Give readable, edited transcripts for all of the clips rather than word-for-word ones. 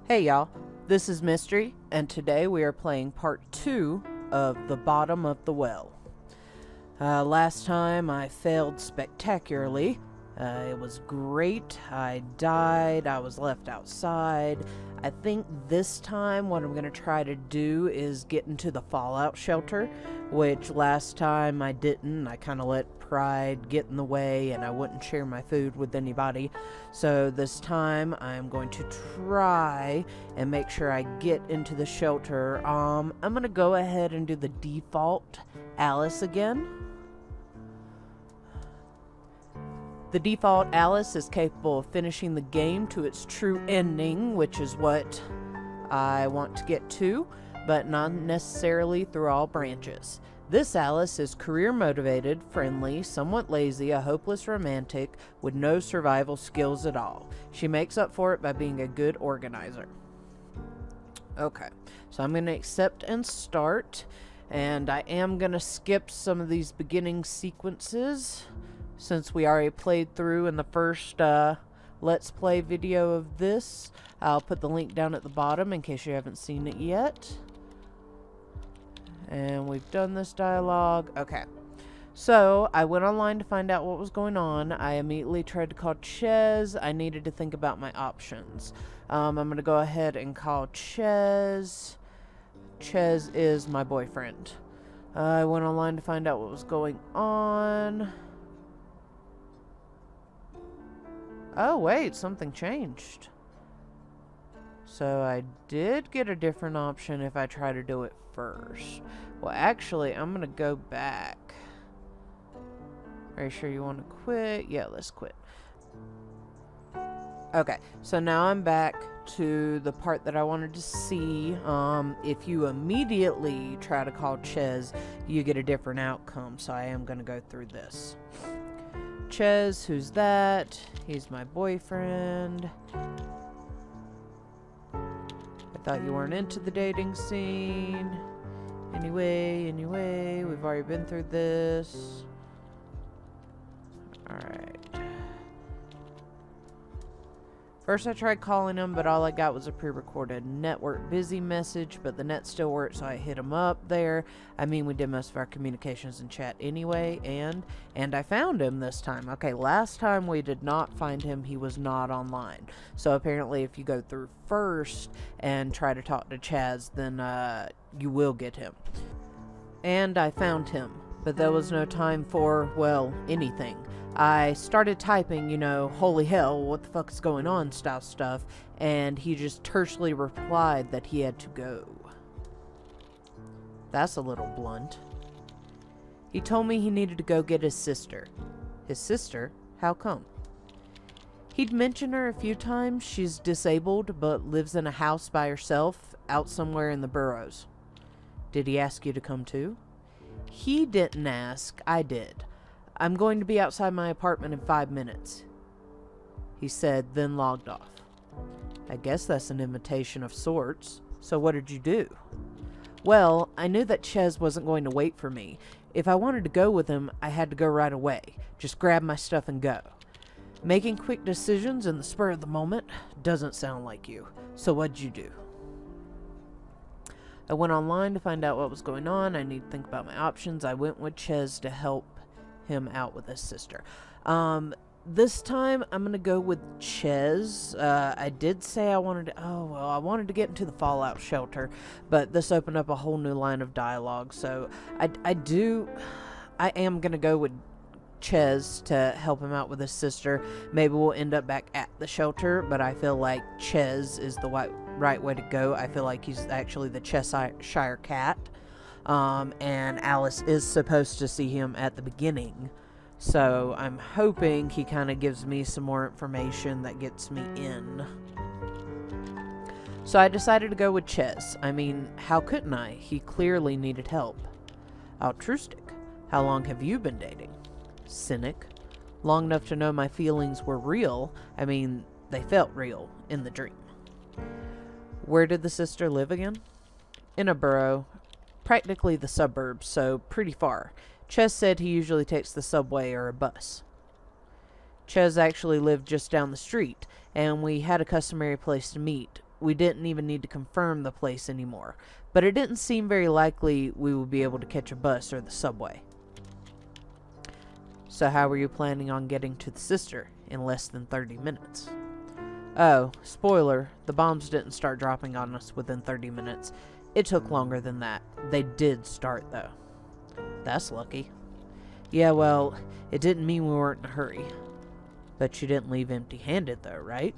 Hey y'all, this is Mystery, and today we are playing part 2 of The Bottom of the Well. Last time I failed spectacularly. It was great. I died. I was left outside. I think this time what I'm going to try to do is get into the fallout shelter, which last time I didn't. I kind of let pride get in the way and I wouldn't share my food with anybody. So this time I'm going to try and make sure I get into the shelter. I'm going to go ahead and do the default Alice again. The default Alice is capable of finishing the game to its true ending, which is what I want to get to, but not necessarily through all branches. This Alice is career-motivated, friendly, somewhat lazy, a hopeless romantic with no survival skills at all. She makes up for it by being a good organizer. Okay, so I'm going to accept and start, and I am going to skip some of these beginning sequences since we already played through in the first Let's Play video of this. I'll put the link down at the bottom in case you haven't seen it yet. And we've done this dialogue. Okay. So, I went online to find out what was going on. I immediately tried to call Ches. I needed to think about my options. I'm going to go ahead and call Ches. Ches is my boyfriend. I went online to find out what was going on. Oh, wait, something changed. So I did get a different option if I try to do it first. Well, actually, I'm going to go back. Are you sure you want to quit? Yeah, let's quit. Okay, so now I'm back to the part that I wanted to see. If you immediately try to call Ches, you get a different outcome. So I am going to go through this. Ches, who's that? He's my boyfriend. I thought you weren't into the dating scene. Anyway, we've already been through this. Alright. First I tried calling him, but all I got was a pre-recorded network busy message, but the net still worked, so I hit him up there. I mean, we did most of our communications in chat anyway, and I found him this time. Okay, last time we did not find him. He was not online. So apparently if you go through first and try to talk to Chaz, then you will get him. And I found him, but there was no time for, well, anything. I started typing, you know, holy hell, what the fuck is going on style stuff, and he just tersely replied that he had to go. That's a little blunt. He told me he needed to go get his sister. His sister? How come? He'd mentioned her a few times. She's disabled, but lives in a house by herself, out somewhere in the boroughs. Did he ask you to come too? He didn't ask, I did. I'm going to be outside my apartment in 5 minutes, he said, then logged off. I guess that's an invitation of sorts. So what did you do? Well, I knew that Ches wasn't going to wait for me. If I wanted to go with him, I had to go right away. Just grab my stuff and go. Making quick decisions in the spur of the moment doesn't sound like you. So what'd you do? I went online to find out what was going on. I need to think about my options. I went with Ches to help him out with his sister. This time I'm gonna go with Ches. I did say I wanted to, I wanted to get into the fallout shelter, but this opened up a whole new line of dialogue, so I am gonna go with Ches to help him out with his sister. Maybe we'll end up back at the shelter, but I feel like Ches is the right way to go. I feel like he's actually the Cheshire Cat. And Alice is supposed to see him at the beginning. So I'm hoping he kind of gives me some more information that gets me in. So I decided to go with Ches. I mean, how couldn't I? He clearly needed help. Altruistic. How long have you been dating? Cynic. Long enough to know my feelings were real. I mean, they felt real in the dream. Where did the sister live again? In a borough. Practically the suburbs, so pretty far. Ches said he usually takes the subway or a bus. Ches actually lived just down the street, and we had a customary place to meet. we didn't even need to confirm the place anymore. But it didn't seem very likely we would be able to catch a bus or the subway. So how were you planning on getting to the sister in less than 30 minutes? Oh, spoiler, the bombs didn't start dropping on us within 30 minutes. It took longer than that. They did start, though. That's lucky. Yeah, well, it didn't mean we weren't in a hurry. But you didn't leave empty-handed, though, right?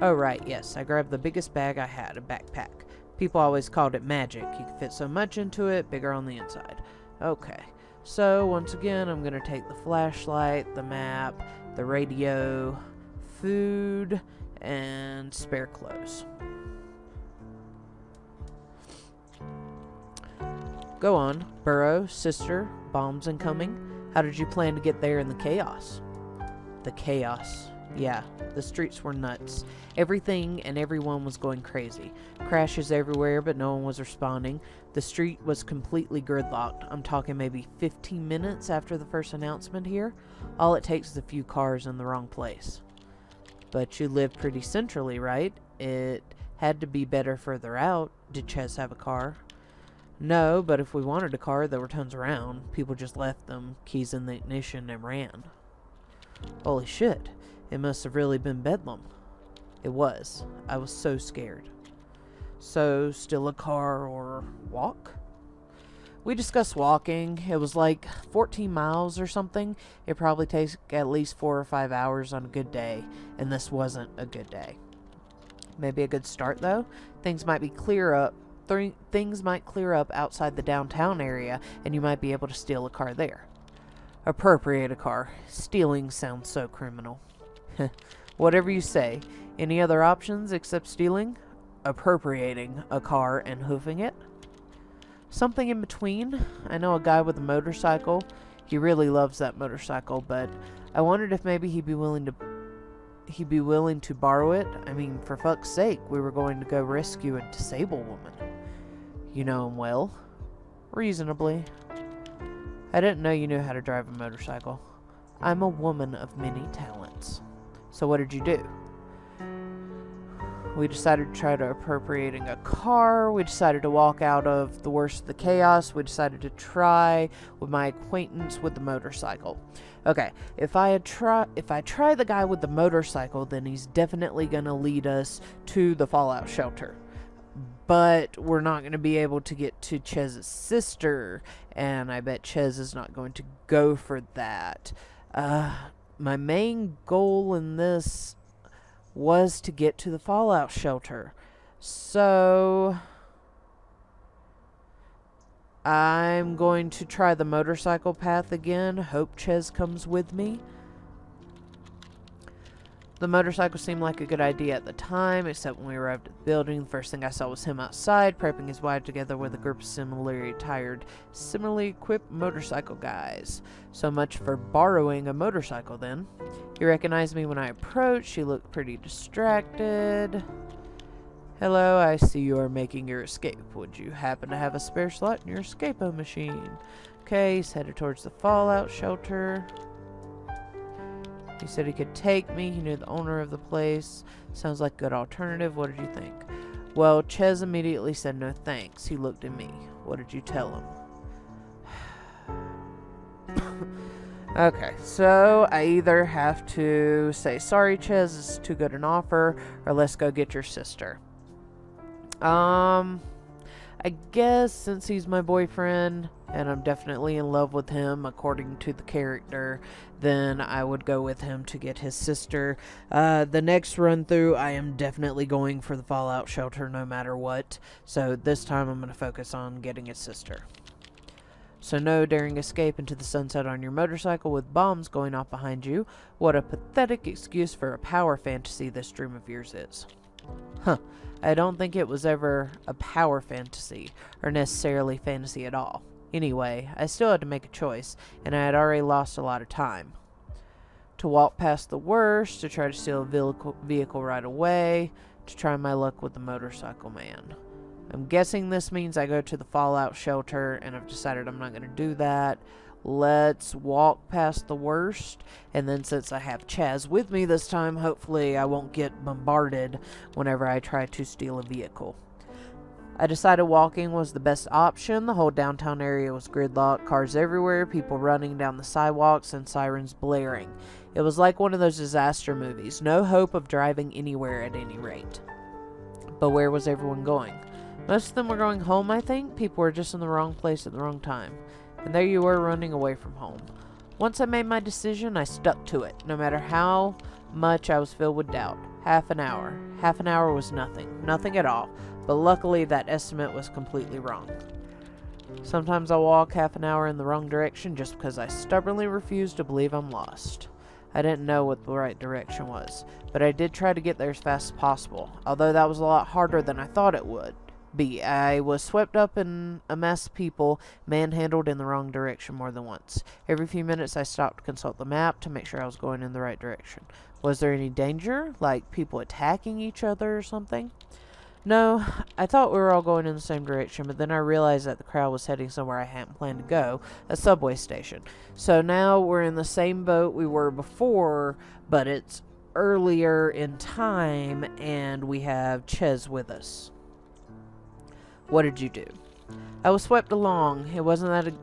Oh, right, yes. I grabbed the biggest bag I had, a backpack. People always called it magic. You could fit so much into it, bigger on the inside. Okay. So, once again, I'm going to take the flashlight, the map, the radio, food, and spare clothes. Go on. Burrow, sister, bombs incoming. How did you plan to get there in the chaos? The chaos. Yeah, the streets were nuts. Everything and everyone was going crazy. Crashes everywhere, but no one was responding. The street was completely gridlocked. I'm talking maybe 15 minutes after the first announcement here. All it takes is a few cars in the wrong place. But you live pretty centrally, right? It had to be better further out. Did Ches have a car? No, but if we wanted a car, there were tons around. People just left them, keys in the ignition, and ran. Holy shit. It must have really been bedlam. It was. I was so scared. So, still a car or walk? We discussed walking. It was like 14 miles or something. It probably takes at least 4 or 5 hours on a good day, and this wasn't a good day. Maybe a good start, though. Things might clear up outside the downtown area, and you might be able to steal a car there. Appropriate a car. Stealing sounds so criminal. Whatever you say. Any other options except stealing? Appropriating a car and hoofing it? Something in between. I know a guy with a motorcycle. He really loves that motorcycle, but I wondered if maybe he'd be willing to borrow it. I mean, for fuck's sake, we were going to go rescue a disabled woman. You know him well? Reasonably. I didn't know you knew how to drive a motorcycle. I'm a woman of many talents. So what did you do? We decided to try to appropriating a car. We decided to walk out of the worst of the chaos. We decided to try with my acquaintance with the motorcycle. Okay, if I try the guy with the motorcycle, then he's definitely gonna lead us to the fallout shelter. But we're not going to be able to get to Chez's sister, and I bet Chez is not going to go for that. My main goal in this was to get to the fallout shelter. So I'm going to try the motorcycle path again. Hope Ches comes with me. The motorcycle seemed like a good idea at the time, except when we arrived at the building, the first thing I saw was him outside, prepping his wife together with a group of similarly attired, similarly equipped motorcycle guys. So much for borrowing a motorcycle, then. He recognized me when I approached. She looked pretty distracted. Hello, I see you are making your escape. Would you happen to have a spare slot in your escapo machine? Okay, he's headed towards the fallout shelter. He said he could take me. He knew the owner of the place. Sounds like a good alternative. What did you think? Well, Ches immediately said no thanks. He looked at me. What did you tell him? Okay, so I either have to say, sorry, Ches, this is too good an offer, or let's go get your sister. I guess since he's my boyfriend, and I'm definitely in love with him according to the character, then I would go with him to get his sister. The next run through, I am definitely going for the fallout shelter no matter what. So this time I'm going to focus on getting his sister. So no daring escape into the sunset on your motorcycle with bombs going off behind you. What a pathetic excuse for a power fantasy this dream of yours is. Huh. I don't think it was ever a power fantasy, or necessarily fantasy at all. Anyway, I still had to make a choice, and I had already lost a lot of time. To walk past the worst, to try to steal a vehicle right away, to try my luck with the motorcycle man. I'm guessing this means I go to the fallout shelter, and I've decided I'm not going to do that. Let's walk past the worst, and then since I have Chaz with me this time, hopefully I won't get bombarded whenever I try to steal a vehicle. I decided walking was the best option. The whole downtown area was gridlocked, cars everywhere, people running down the sidewalks, and sirens blaring. It was like one of those disaster movies. No hope of driving anywhere at any rate. But where was everyone going? Most of them were going home, I think. People were just in the wrong place at the wrong time. And there you were, running away from home. Once I made my decision, I stuck to it, no matter how much I was filled with doubt. Half an hour. Half an hour was nothing. Nothing at all. But luckily, that estimate was completely wrong. Sometimes I'll walk half an hour in the wrong direction just because I stubbornly refuse to believe I'm lost. I didn't know what the right direction was, but I did try to get there as fast as possible, although that was a lot harder than I thought it would be. I was swept up in a mass of people, manhandled in the wrong direction more than once. Every few minutes I stopped to consult the map to make sure I was going in the right direction. Was there any danger, like people attacking each other or something? No, I thought we were all going in the same direction, but then I realized that the crowd was heading somewhere I hadn't planned to go, a subway station. So now we're in the same boat we were before, but it's earlier in time, and we have Ches with us. What did you do? I was swept along. It wasn't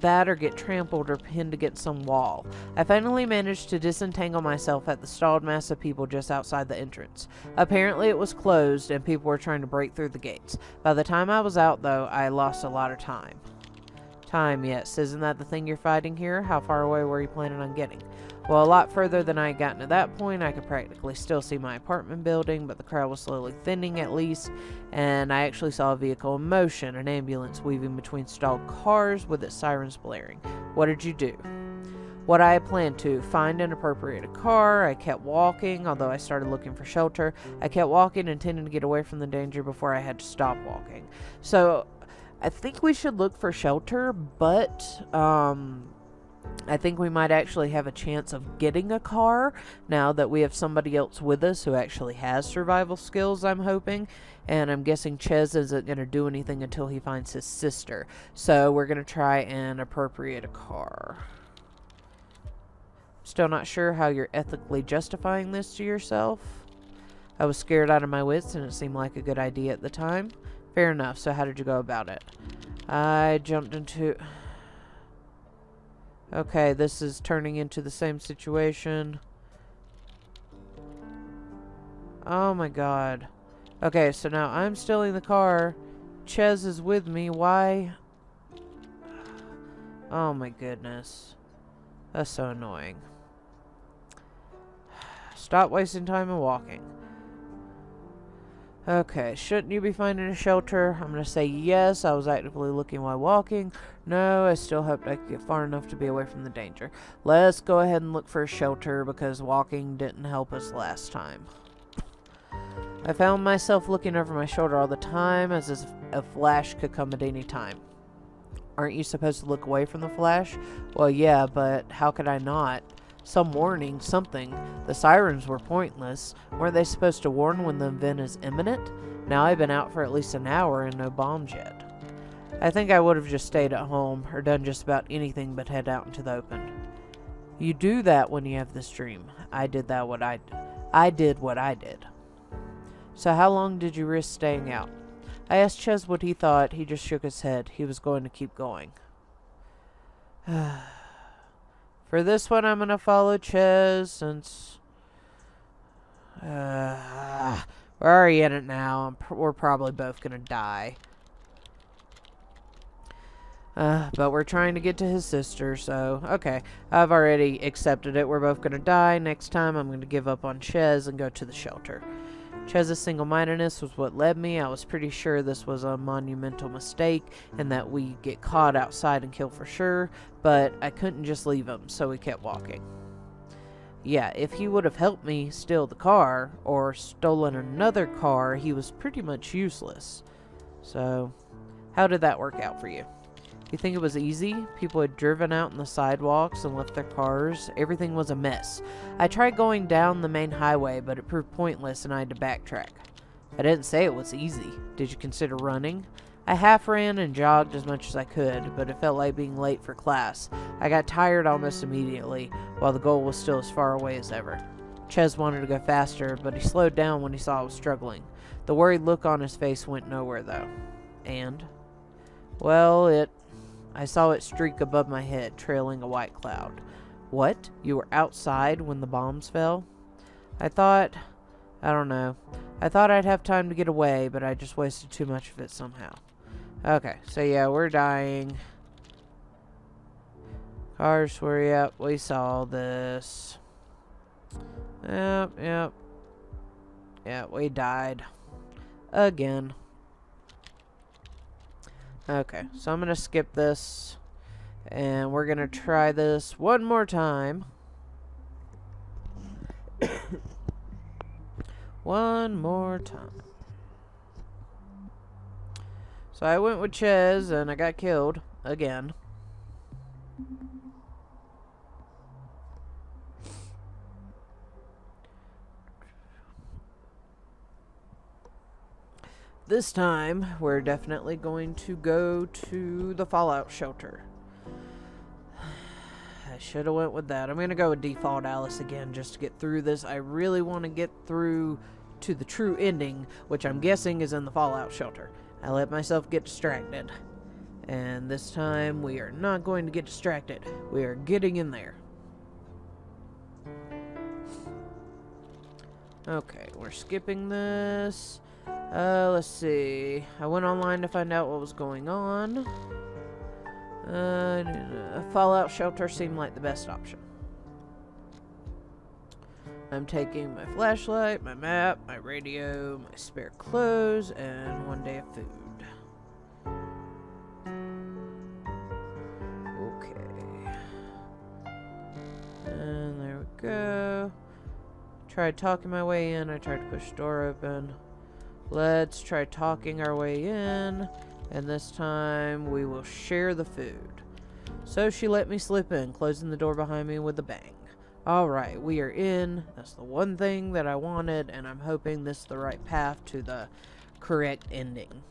that or get trampled or pinned against some wall. I finally managed to disentangle myself at the stalled mass of people just outside the entrance. Apparently it was closed and people were trying to break through the gates. By the time I was out, though, I lost a lot of time. Time, yes. Isn't that the thing you're fighting here? How far away were you planning on getting? Well, a lot further than I had gotten at that point. I could practically still see my apartment building, but the crowd was slowly thinning at least, and I actually saw a vehicle in motion, an ambulance weaving between stalled cars with its sirens blaring. What did you do? What I had planned to, find an appropriated car. I kept walking, although I started looking for shelter. I kept walking, intending to get away from the danger before I had to stop walking. So, I think we should look for shelter, but, I think we might actually have a chance of getting a car now that we have somebody else with us who actually has survival skills, I'm hoping. And I'm guessing Ches isn't going to do anything until he finds his sister. So we're going to try and appropriate a car. Still not sure how you're ethically justifying this to yourself. I was scared out of my wits and it seemed like a good idea at the time. Fair enough. So how did you go about it? I jumped into... Okay, this is turning into the same situation. Oh my god. Okay, so now I'm stealing the car. Ches is with me. Why? Oh my goodness. That's so annoying. Stop wasting time and walking. Okay, shouldn't you be finding a shelter? I'm going to say yes. I was actively looking while walking. No, I still hoped I could get far enough to be away from the danger. Let's go ahead and look for a shelter because walking didn't help us last time. I found myself looking over my shoulder all the time as if a flash could come at any time. Aren't you supposed to look away from the flash? Well, yeah, but how could I not? Some warning, something. The sirens were pointless. Weren't they supposed to warn when the event is imminent? Now I've been out for at least an hour and no bombs yet. I think I would have just stayed at home or done just about anything but head out into the open. You do that when you have this dream. I did what I did. So how long did you risk staying out? I asked Ches what he thought. He just shook his head. He was going to keep going. For this one, I'm going to follow Ches since... we're already in it now. We're probably both going to die. But we're trying to get to his sister, so... Okay, I've already accepted it. We're both going to die. Next time, I'm going to give up on Ches and go to the shelter. Chez's single-mindedness was what led me. I was pretty sure this was a monumental mistake and that we'd get caught outside and killed for sure, but I couldn't just leave him, so we kept walking. Yeah, if he would have helped me steal the car or stolen another car, he was pretty much useless. So, how did that work out for you? You think it was easy? People had driven out on the sidewalks and left their cars. Everything was a mess. I tried going down the main highway, but it proved pointless and I had to backtrack. I didn't say it was easy. Did you consider running? I half ran and jogged as much as I could, but it felt like being late for class. I got tired almost immediately, while the goal was still as far away as ever. Ches wanted to go faster, but he slowed down when he saw I was struggling. The worried look on his face went nowhere, though. And? Well, I saw it streak above my head, trailing a white cloud. What? You were outside when the bombs fell? I don't know. I thought I'd have time to get away, but I just wasted too much of it somehow. Okay, so yeah, we're dying. Cars were, yep, we saw this. Yep. Yeah, we died. Again. Okay, so I'm gonna skip this. And we're gonna try this one more time. One more time. So I went with Ches and I got killed again. This time, we're definitely going to go to the fallout shelter. I should have went with that. I'm going to go with default Alice again just to get through this. I really want to get through to the true ending, which I'm guessing is in the fallout shelter. I let myself get distracted. And this time, we are not going to get distracted. We are getting in there. Okay, we're skipping this. Let's see. I went online to find out what was going on. A fallout shelter seemed like the best option. I'm taking my flashlight, my map, my radio, my spare clothes, and 1 day of food. Okay. And there we go. Tried talking my way in. I tried to push the door open. Let's try talking our way in, and this time we will share the food. So she let me slip in, closing the door behind me with a bang. Alright, we are in. That's the one thing that I wanted, and I'm hoping this is the right path to the correct ending.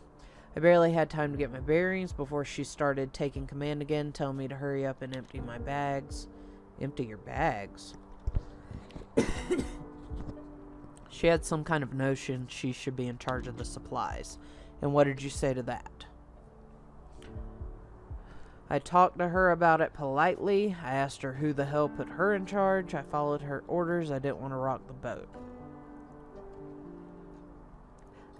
I barely had time to get my bearings before she started taking command again, telling me to hurry up and empty my bags. Empty your bags? She had some kind of notion she should be in charge of the supplies. And what did you say to that? I talked to her about it politely. I asked her who the hell put her in charge. I followed her orders. I didn't want to rock the boat.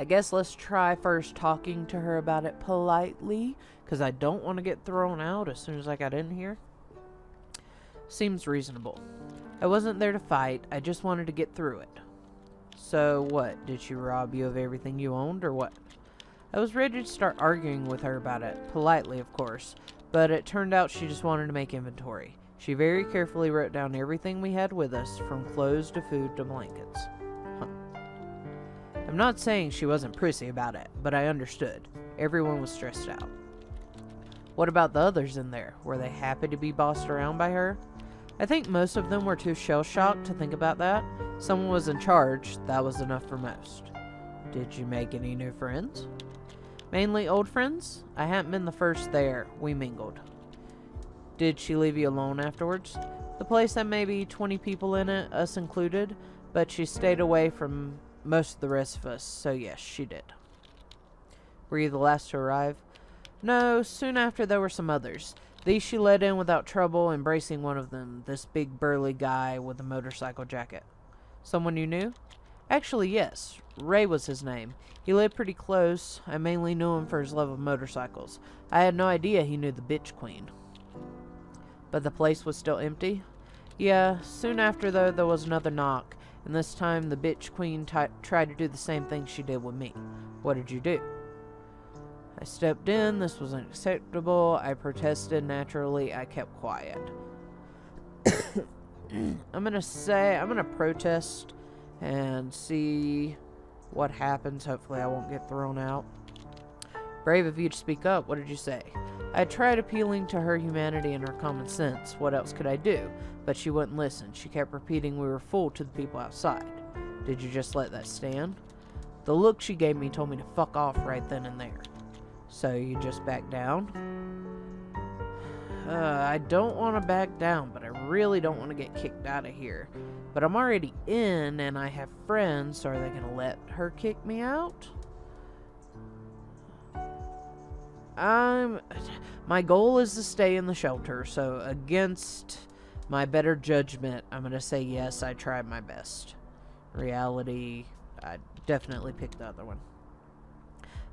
I guess let's try first talking to her about it politely, because I don't want to get thrown out as soon as I got in here. Seems reasonable. I wasn't there to fight. I just wanted to get through it. So what? Did she rob you of everything you owned, or what? I was ready to start arguing with her about it, politely of course, but it turned out she just wanted to make inventory. She very carefully wrote down everything we had with us, from clothes to food to blankets. I'm not saying she wasn't prissy about it, but I understood. Everyone was stressed out. What about the others in there? Were they happy to be bossed around by her? I think most of them were too shell-shocked to think about that. Someone was in charge. That was enough for most. Did you make any new friends? Mainly old friends. I hadn't been the first there. We mingled. Did she leave you alone afterwards? The place had maybe 20 people in it, us included, but she stayed away from most of the rest of us, so yes, she did. Were you the last to arrive? No, soon after there were some others. These she let in without trouble, embracing one of them, this big burly guy with a motorcycle jacket. Someone you knew? Actually, yes. Ray was his name. He lived pretty close. I mainly knew him for his love of motorcycles. I had no idea he knew the bitch queen. But the place was still empty? Yeah, soon after though, there was another knock, and this time the bitch queen tried to do the same thing she did with me. What did you do? I stepped in. This was unacceptable. I protested. Naturally, I kept quiet. I'm gonna protest and see what happens. Hopefully I won't get thrown out. Brave of you to speak up. What did you say? I tried appealing to her humanity and her common sense. What else could I do? But she wouldn't listen. She kept repeating we were full to the people outside. Did you just let that stand? The look she gave me told me to fuck off right then and there. So you just back down? I don't want to back down, but I really don't want to get kicked out of here. But I'm already in, and I have friends, so are they going to let her kick me out? My goal is to stay in the shelter, so against my better judgment, I'm going to say yes, I tried my best. Reality, I definitely picked the other one.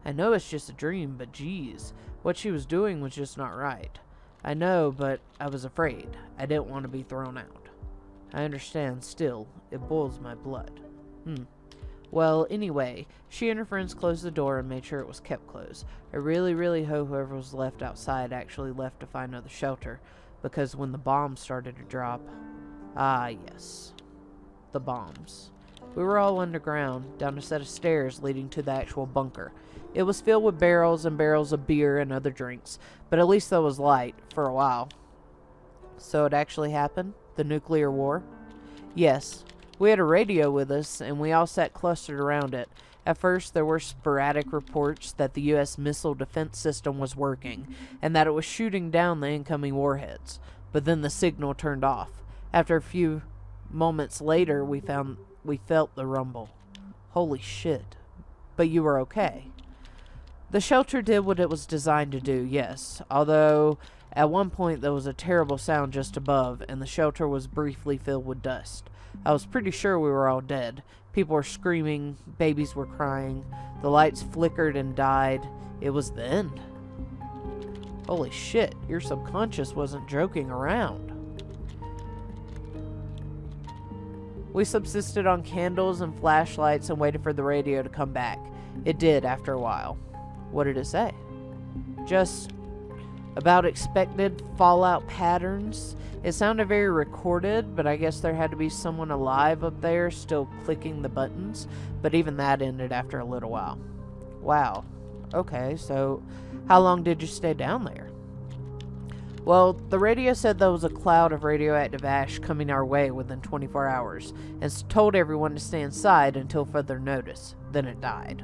I know it's just a dream, but geez, what she was doing was just not right. I know, but I was afraid. I didn't want to be thrown out. I understand still. It boils my blood. Well, anyway, she and her friends closed the door and made sure it was kept closed. I really, really hope whoever was left outside actually left to find another shelter, because when the bombs started to drop... Ah, yes. The bombs. We were all underground, down a set of stairs leading to the actual bunker. It was filled with barrels and barrels of beer and other drinks, but at least there was light, for a while. So it actually happened? The nuclear war? Yes. We had a radio with us, and we all sat clustered around it. At first, there were sporadic reports that the U.S. missile defense system was working, and that it was shooting down the incoming warheads. But then the signal turned off. After a few moments later, we felt the rumble. Holy shit. But you were okay. The shelter did what it was designed to do, yes. Although, at one point there was a terrible sound just above, and the shelter was briefly filled with dust. I was pretty sure we were all dead. People were screaming, babies were crying, the lights flickered and died. It was the end. Holy shit, your subconscious wasn't joking around. We subsisted on candles and flashlights and waited for the radio to come back. It did after a while. What did it say? Just about expected fallout patterns. It sounded very recorded, but I guess there had to be someone alive up there still clicking the buttons. But even that ended after a little while. Wow. Okay, so how long did you stay down there? Well, the radio said there was a cloud of radioactive ash coming our way within 24 hours, and told everyone to stay inside until further notice. Then it died.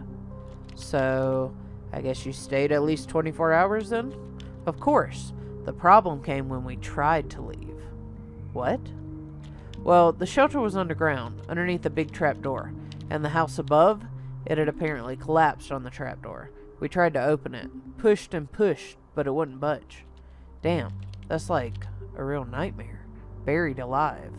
So, I guess you stayed at least 24 hours then? Of course. The problem came when we tried to leave. What? Well, the shelter was underground, underneath a big trapdoor, and the house above, it had apparently collapsed on the trapdoor. We tried to open it, pushed and pushed, but it wouldn't budge. Damn, that's like a real nightmare. Buried alive.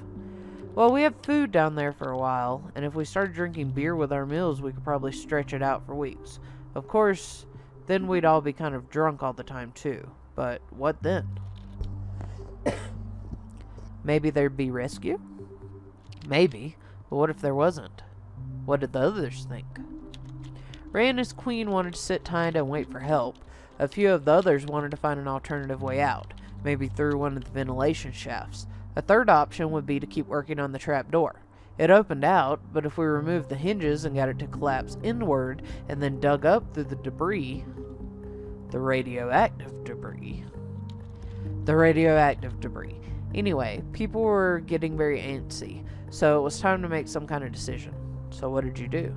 Well, we had food down there for a while, and if we started drinking beer with our meals, we could probably stretch it out for weeks. Of course, then we'd all be kind of drunk all the time too. But what then? Maybe there'd be rescue? Maybe, but what if there wasn't? What did the others think? Ray and his queen wanted to sit tight and wait for help. A few of the others wanted to find an alternative way out, maybe through one of the ventilation shafts. A third option would be to keep working on the trap door. It opened out, but if we removed the hinges and got it to collapse inward and then dug up through the debris, the radioactive debris. Anyway, people were getting very antsy, so it was time to make some kind of decision. So what did you do?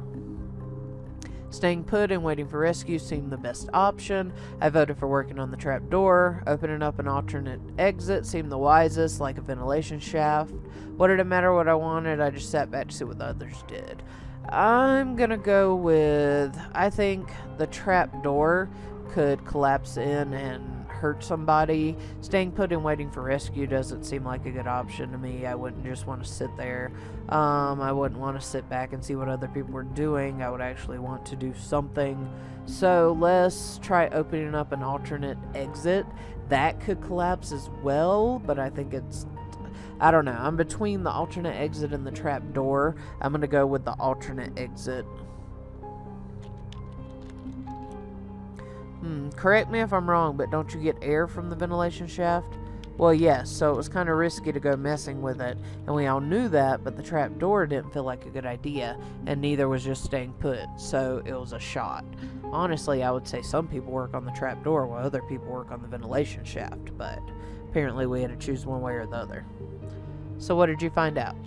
Staying put and waiting for rescue seemed the best option. I voted for working on the trap door. Opening up an alternate exit seemed the wisest, like a ventilation shaft. What did it matter what I wanted? I just sat back to see what the others did. I'm gonna go with, I think the trap door could collapse in and hurt somebody. Staying put and waiting for rescue doesn't seem like a good option to me. I wouldn't just want to sit there. I wouldn't want to sit back and see what other people were doing. I would actually want to do something. So let's try opening up an alternate exit. That could collapse as well, but I think it's, I don't know. I'm between the alternate exit and the trap door. I'm going to go with the alternate exit. Correct me if I'm wrong, but don't you get air from the ventilation shaft? Well, yes, so it was kind of risky to go messing with it, and we all knew that, but the trap door didn't feel like a good idea, and neither was just staying put, so it was a shot. Honestly, I would say some people work on the trap door while other people work on the ventilation shaft, but apparently we had to choose one way or the other. So what did you find out?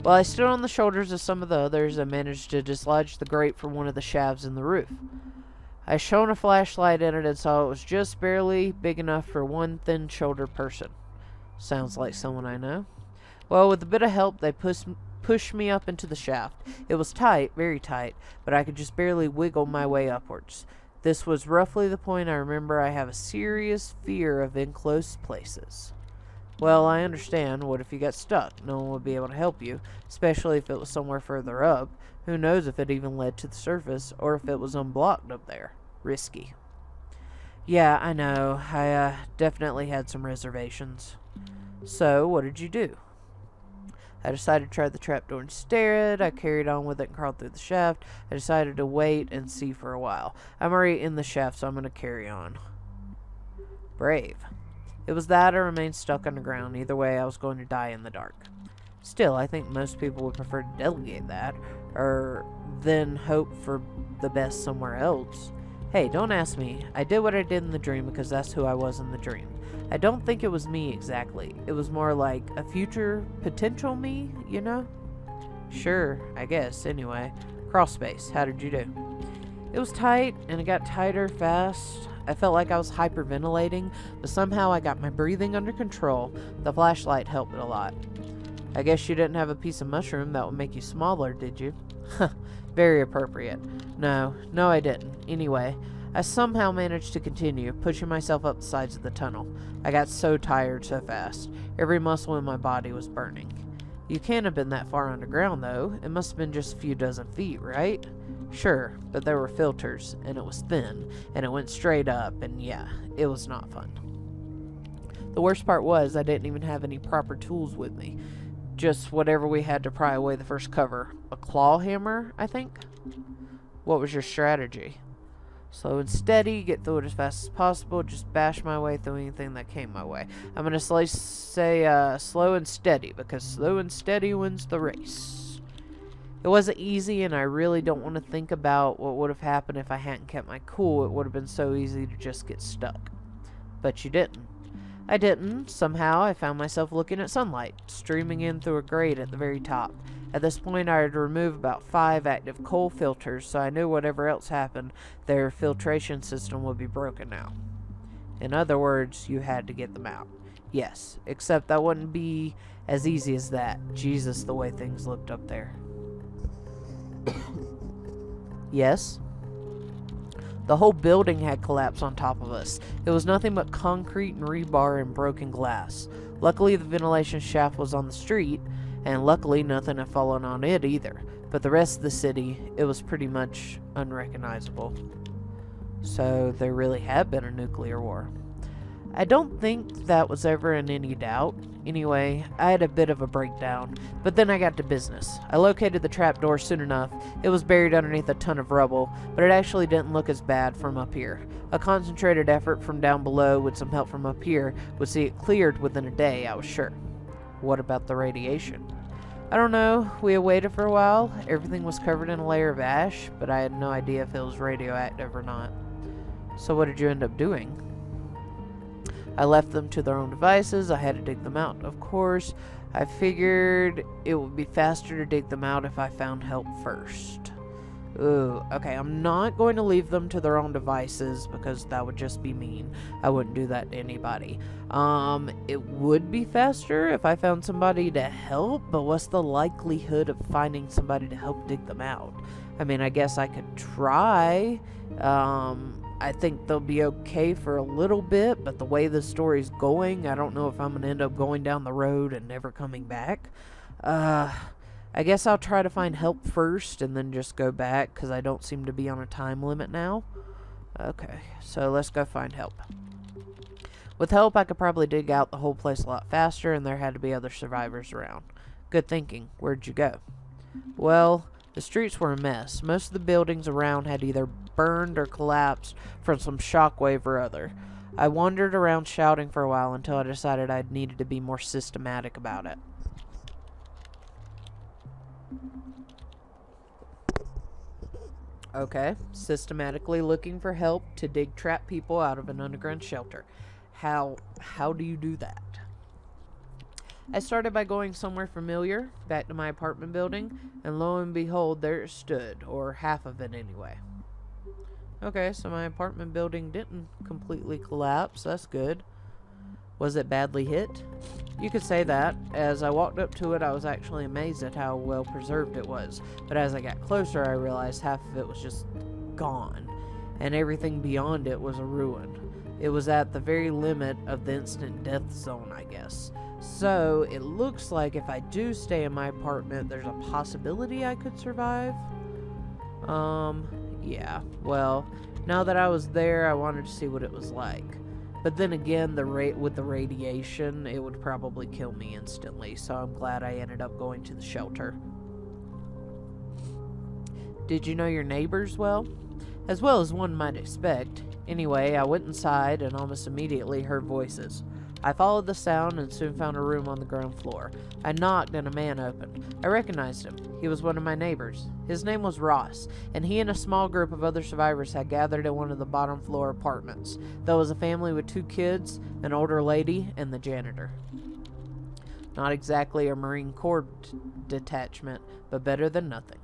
Well, I stood on the shoulders of some of the others and managed to dislodge the grate from one of the shafts in the roof. I shone a flashlight in it and saw it was just barely big enough for one thin-shouldered person. Sounds like someone I know. Well, with a bit of help, they pushed me up into the shaft. It was tight, very tight, but I could just barely wiggle my way upwards. This was roughly the point I remember I have a serious fear of enclosed places. Well, I understand. What if you got stuck? No one would be able to help you, especially if it was somewhere further up. Who knows if it even led to the surface, or if it was unblocked up there. Risky. Yeah, I know. I definitely had some reservations. So, what did you do? I decided to try the trapdoor instead. I carried on with it and crawled through the shaft. I decided to wait and see for a while. I'm already in the shaft, so I'm going to carry on. Brave. It was that or remain stuck underground. Either way, I was going to die in the dark. Still, I think most people would prefer to delegate that, or then hope for the best somewhere else. Hey, don't ask me. I did what I did in the dream because that's who I was in the dream. I don't think it was me exactly. It was more like a future potential me, you know? Sure, I guess. Anyway, crawl space. How did you do? It was tight, and it got tighter fast. I felt like I was hyperventilating, but somehow I got my breathing under control. The flashlight helped a lot. I guess you didn't have a piece of mushroom that would make you smaller, did you? Very appropriate. No, I didn't. Anyway, I somehow managed to continue, pushing myself up the sides of the tunnel. I got so tired so fast. Every muscle in my body was burning. You can't have been that far underground, though. It must have been just a few dozen feet, right? Sure, but there were filters, and it was thin, and it went straight up, and yeah, it was not fun. The worst part was I didn't even have any proper tools with me. Just whatever we had to pry away the first cover. A claw hammer, I think? What was your strategy? Slow and steady, get through it as fast as possible, just bash my way through anything that came my way. I'm going to say slow and steady, because slow and steady wins the race. It wasn't easy, and I really don't want to think about what would have happened if I hadn't kept my cool. It would have been so easy to just get stuck. But you didn't. I didn't. Somehow, I found myself looking at sunlight, streaming in through a grate at the very top. At this point, I had removed about 5 active coal filters, so I knew whatever else happened, their filtration system would be broken now. In other words, you had to get them out. Yes, except that wouldn't be as easy as that. Jesus, the way things looked up there. Yes? The whole building had collapsed on top of us. It was nothing but concrete and rebar and broken glass. Luckily, the ventilation shaft was on the street, and luckily nothing had fallen on it either. But the rest of the city, it was pretty much unrecognizable. So there really had been a nuclear war. I don't think that was ever in any doubt. Anyway, I had a bit of a breakdown, but then I got to business. I located the trapdoor soon enough. It was buried underneath a ton of rubble, but it actually didn't look as bad from up here. A concentrated effort from down below with some help from up here would see it cleared within a day, I was sure. What about the radiation? I don't know. We had waited for a while. Everything was covered in a layer of ash, but I had no idea if it was radioactive or not. So what did you end up doing? I left them to their own devices. I had to dig them out, of course. I figured it would be faster to dig them out if I found help first. Ooh, okay, I'm not going to leave them to their own devices because that would just be mean. I wouldn't do that to anybody. It would be faster if I found somebody to help, but what's the likelihood of finding somebody to help dig them out? I mean, I guess I could try. I think they'll be okay for a little bit, but the way the story's going, I don't know if I'm going to end up going down the road and never coming back. I guess I'll try to find help first and then just go back, because I don't seem to be on a time limit now. Okay, so let's go find help. With help, I could probably dig out the whole place a lot faster, and there had to be other survivors around. Good thinking. Where'd you go? Well, the streets were a mess. Most of the buildings around had either burned or collapsed from some shockwave or other. I wandered around shouting for a while until I decided I needed to be more systematic about it. Okay, systematically looking for help to dig trapped people out of an underground shelter. How do you do that? I started by going somewhere familiar, back to my apartment building, and lo and behold, there it stood, or half of it anyway. Okay, so my apartment building didn't completely collapse. That's good. Was it badly hit? You could say that. As I walked up to it, I was actually amazed at how well preserved it was. But as I got closer, I realized half of it was just gone, and everything beyond it was a ruin. It was at the very limit of the instant death zone, I guess. So, it looks like if I do stay in my apartment, there's a possibility I could survive. Yeah. Well, now that I was there, I wanted to see what it was like. But then again, with the radiation, it would probably kill me instantly, so I'm glad I ended up going to the shelter. Did you know your neighbors well? As well as one might expect. Anyway, I went inside and almost immediately heard voices. I followed the sound and soon found a room on the ground floor. I knocked and a man opened. I recognized him. He was one of my neighbors. His name was Ross, and he and a small group of other survivors had gathered in one of the bottom floor apartments. There was a family with 2 kids, an older lady, and the janitor. Not exactly a Marine Corps detachment, but better than nothing.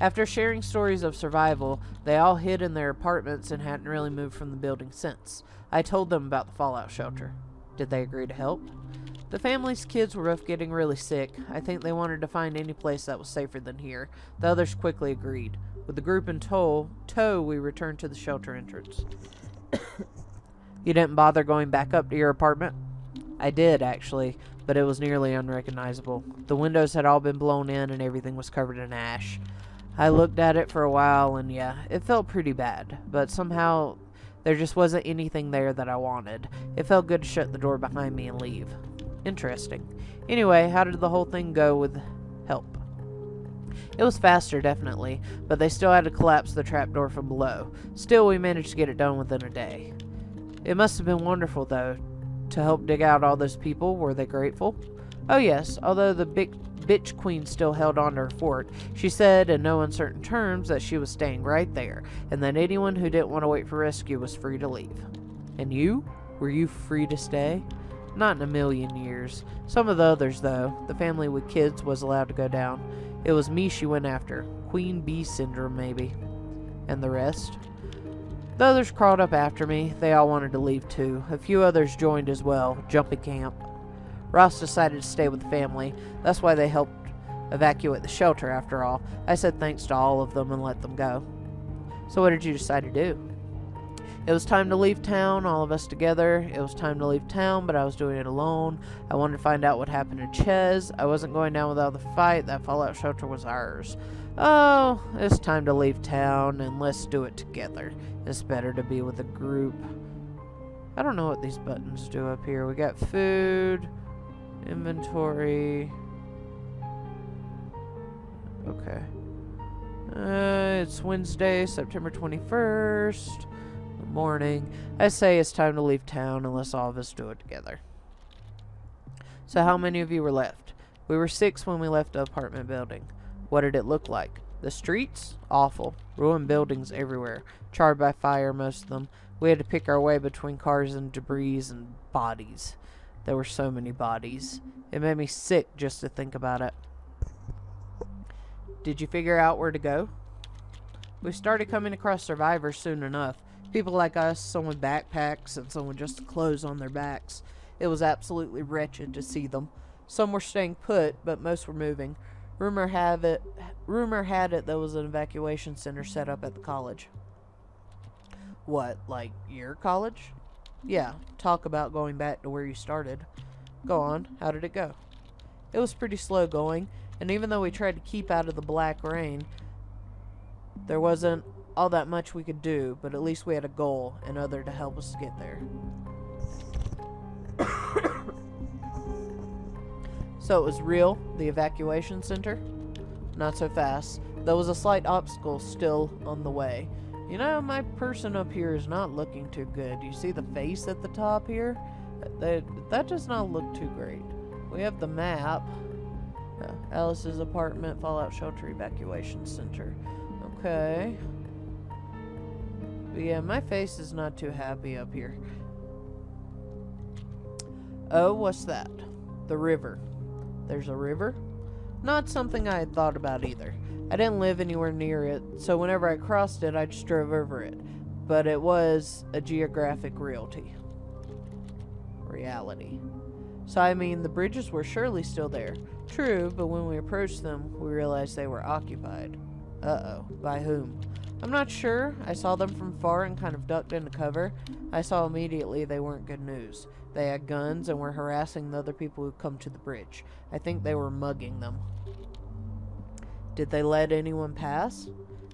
After sharing stories of survival, they all hid in their apartments and hadn't really moved from the building since. I told them about the fallout shelter. Did they agree to help? The family's kids were both getting really sick. I think they wanted to find any place that was safer than here. The others quickly agreed. With the group in tow, we returned to the shelter entrance. You didn't bother going back up to your apartment? I did, actually, but it was nearly unrecognizable. The windows had all been blown in and everything was covered in ash. I looked at it for a while and yeah, it felt pretty bad, but somehow there just wasn't anything there that I wanted. It felt good to shut the door behind me and leave. Interesting. Anyway, how did the whole thing go with help? It was faster, definitely, but they still had to collapse the trapdoor from below. Still, we managed to get it done within a day. It must have been wonderful, though, to help dig out all those people. Were they grateful? Oh yes, although the bitch queen still held on to her fort. She said in no uncertain terms that she was staying right there, and that anyone who didn't want to wait for rescue was free to leave. And you? Were you free to stay? Not in a million years. Some of the others, though. The family with kids was allowed to go down. It was me she went after. Queen Bee Syndrome, maybe. And the rest? The others crawled up after me. They all wanted to leave, too. A few others joined as well. Jumping camp. Ross decided to stay with the family. That's why they helped evacuate the shelter, after all. I said thanks to all of them and let them go. So what did you decide to do? It was time to leave town, all of us together. It was time to leave town, but I was doing it alone. I wanted to find out what happened to Ches. I wasn't going down without the fight. That fallout shelter was ours. Oh, it's time to leave town, and let's do it together. It's better to be with a group. I don't know what these buttons do up here. We got food, inventory. Okay. It's Wednesday, September 21st. Morning. I say it's time to leave town and let's all of us do it together. So how many of you were left? We were 6 when we left the apartment building. What did it look like? The streets? Awful. Ruined buildings everywhere. Charred by fire, most of them. We had to pick our way between cars and debris and bodies. There were so many bodies. It made me sick just to think about it. Did you figure out where to go? We started coming across survivors soon enough. People like us, some with backpacks and some with just clothes on their backs. It was absolutely wretched to see them. Some were staying put, but most were moving. Rumor had it there was an evacuation center set up at the college. What, like your college? Yeah, talk about going back to where you started. Go on, how did it go? It was pretty slow going, and even though we tried to keep out of the black rain, there wasn't all that much we could do, but at least we had a goal and other to help us get there. So it was real, the evacuation center? Not so fast. There was a slight obstacle still on the way. You know, my person up here is not looking too good. You see the face at the top here? That does not look too great. We have the map. Alice's apartment, fallout shelter, evacuation center. Okay. But yeah, my face is not too happy up here. Oh, what's that? The river. There's a river? Not something I had thought about either. I didn't live anywhere near it, so whenever I crossed it, I just drove over it. But it was a geographic reality. So, I mean, the bridges were surely still there. True, but when we approached them, we realized they were occupied. Uh-oh. By whom? I'm not sure. I saw them from far and kind of ducked into cover. I saw immediately they weren't good news. They had guns and were harassing the other people who come to the bridge. I think they were mugging them. Did they let anyone pass?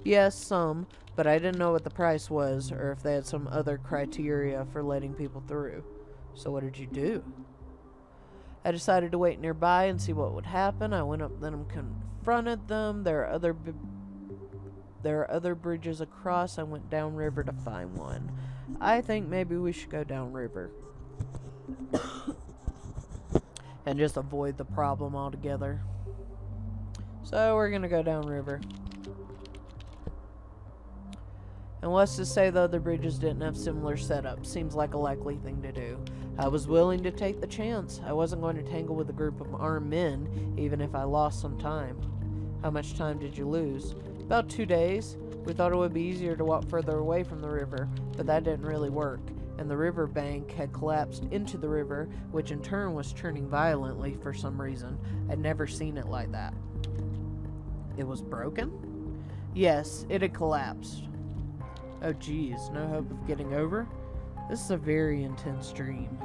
Yes, some, but I didn't know what the price was or if they had some other criteria for letting people through. So what did you do? I decided to wait nearby and see what would happen. I went up then and confronted them. There are other bridges across. I went downriver to find one. I think maybe we should go downriver. And just avoid the problem altogether. So we're gonna go downriver. And let's just say the other bridges didn't have similar setups. Seems like a likely thing to do. I was willing to take the chance. I wasn't going to tangle with a group of armed men, even if I lost some time. How much time did you lose? About 2 days. We thought it would be easier to walk further away from the river, but that didn't really work. And the river bank had collapsed into the river, which in turn was churning violently for some reason. I'd never seen it like that. It was broken? Yes, it had collapsed. Oh geez, no hope of getting over? This is a very intense dream.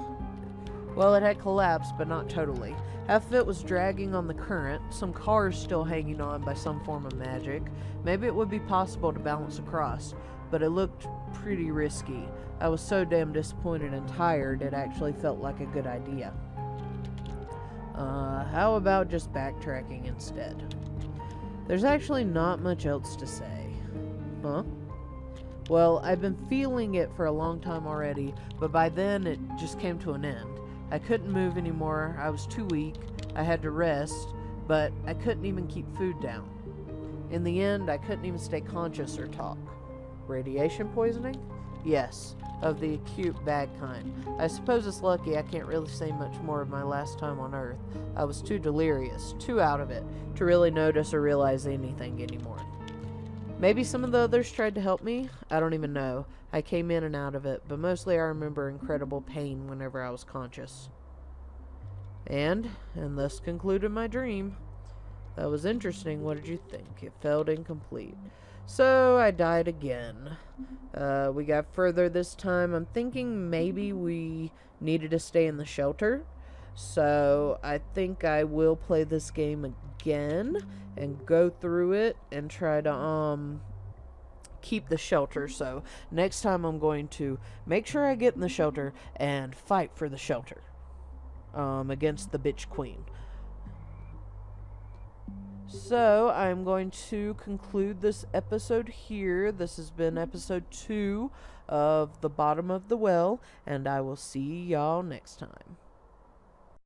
Well, it had collapsed, but not totally. Half of it was dragging on the current, some cars still hanging on by some form of magic. Maybe it would be possible to balance across, but it looked pretty risky. I was so damn disappointed and tired, it actually felt like a good idea. How about just backtracking instead? There's actually not much else to say. Huh? Well, I've been feeling it for a long time already, but by then it just came to an end. I couldn't move anymore, I was too weak, I had to rest, but I couldn't even keep food down. In the end, I couldn't even stay conscious or talk. Radiation poisoning? Yes, of the acute bad kind. I suppose it's lucky I can't really say much more of my last time on Earth. I was too delirious, too out of it, to really notice or realize anything anymore. Maybe some of the others tried to help me. I don't even know. I came in and out of it, but mostly I remember incredible pain whenever I was conscious. And thus concluded my dream. That was interesting. What did you think? It felt incomplete. So I died again. We got further this time. I'm thinking maybe we needed to stay in the shelter. So I think I will play this game again and go through it and try to keep the shelter. So next time I'm going to make sure I get in the shelter and fight for the shelter against the bitch queen. So I'm going to conclude this episode here. This has been episode 2 of The Bottom of the Well, and I will see y'all next time.